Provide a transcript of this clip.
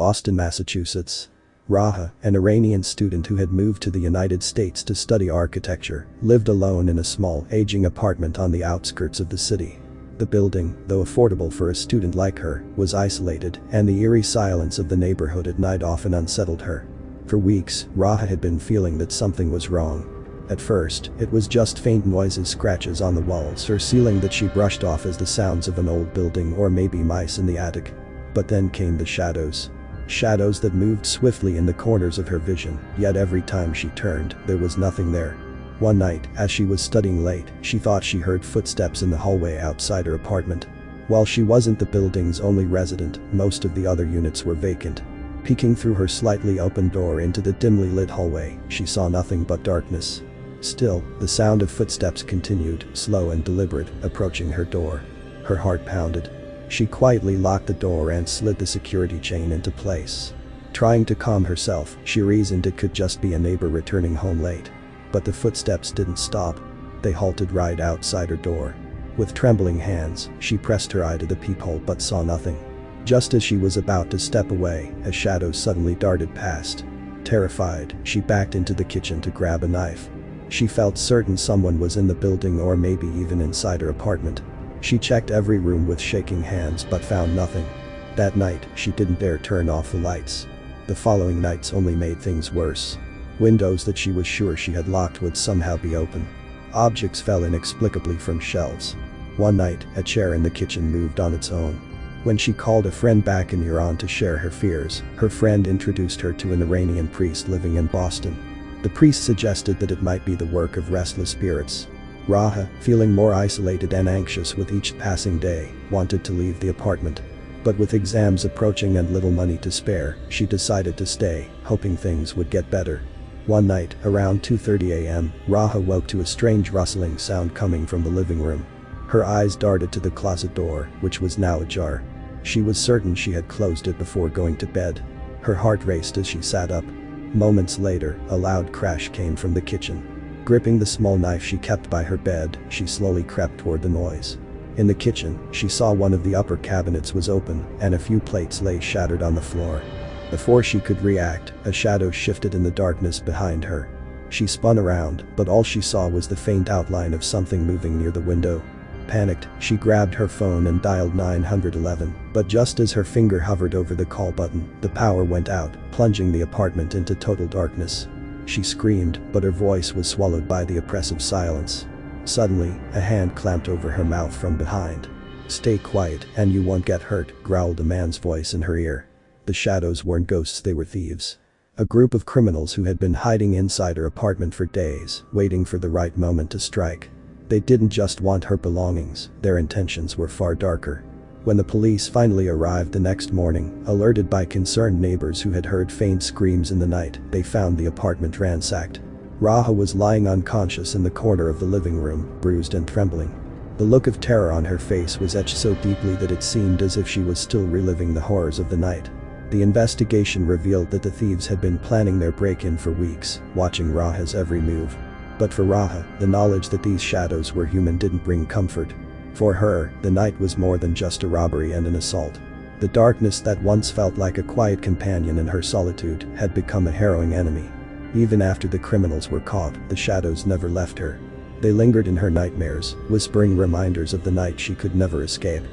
Boston, Massachusetts. Raha, an Iranian student who had moved to the United States to study architecture, lived alone in a small, aging apartment on the outskirts of the city. The building, though affordable for a student like her, was isolated, and the eerie silence of the neighborhood at night often unsettled her. For weeks, Raha had been feeling that something was wrong. At first, it was just faint noises, scratches on the walls or ceiling that she brushed off as the sounds of an old building or maybe mice in the attic. But then came the shadows. Shadows that moved swiftly in the corners of her vision, yet every time she turned, there was nothing there. One night, as she was studying late, she thought she heard footsteps in the hallway outside her apartment. While she wasn't the building's only resident, most of the other units were vacant. Peeking through her slightly open door into the dimly lit hallway, she saw nothing but darkness. Still, the sound of footsteps continued, slow and deliberate, approaching her door. Her heart pounded. She quietly locked the door and slid the security chain into place. Trying to calm herself, she reasoned it could just be a neighbor returning home late. But the footsteps didn't stop. They halted right outside her door. With trembling hands, she pressed her eye to the peephole but saw nothing. Just as she was about to step away, a shadow suddenly darted past. Terrified, she backed into the kitchen to grab a knife. She felt certain someone was in the building or maybe even inside her apartment. She checked every room with shaking hands but found nothing. That night, she didn't dare turn off the lights. The following nights only made things worse. Windows that she was sure she had locked would somehow be open. Objects fell inexplicably from shelves. One night, a chair in the kitchen moved on its own. When she called a friend back in Iran to share her fears, her friend introduced her to an Iranian priest living in Boston. The priest suggested that it might be the work of restless spirits. Raha, feeling more isolated and anxious with each passing day, wanted to leave the apartment. But with exams approaching and little money to spare, she decided to stay, hoping things would get better. One night, around 2:30 a.m., Raha woke to a strange rustling sound coming from the living room. Her eyes darted to the closet door, which was now ajar. She was certain she had closed it before going to bed. Her heart raced as she sat up. Moments later, a loud crash came from the kitchen. Gripping the small knife she kept by her bed, she slowly crept toward the noise. In the kitchen, she saw one of the upper cabinets was open, and a few plates lay shattered on the floor. Before she could react, a shadow shifted in the darkness behind her. She spun around, but all she saw was the faint outline of something moving near the window. Panicked, she grabbed her phone and dialed 911, but just as her finger hovered over the call button, the power went out, plunging the apartment into total darkness. She screamed, but her voice was swallowed by the oppressive silence. Suddenly, a hand clamped over her mouth from behind. "Stay quiet, and you won't get hurt," growled a man's voice in her ear. The shadows weren't ghosts, they were thieves. A group of criminals who had been hiding inside her apartment for days, waiting for the right moment to strike. They didn't just want her belongings, their intentions were far darker. When the police finally arrived the next morning, alerted by concerned neighbors who had heard faint screams in the night, they found the apartment ransacked. Raha was lying unconscious in the corner of the living room, bruised and trembling. The look of terror on her face was etched so deeply that it seemed as if she was still reliving the horrors of the night. The investigation revealed that the thieves had been planning their break-in for weeks, watching Raha's every move. But for Raha, the knowledge that these shadows were human didn't bring comfort. For her, the night was more than just a robbery and an assault. The darkness that once felt like a quiet companion in her solitude had become a harrowing enemy. Even after the criminals were caught, the shadows never left her. They lingered in her nightmares, whispering reminders of the night she could never escape.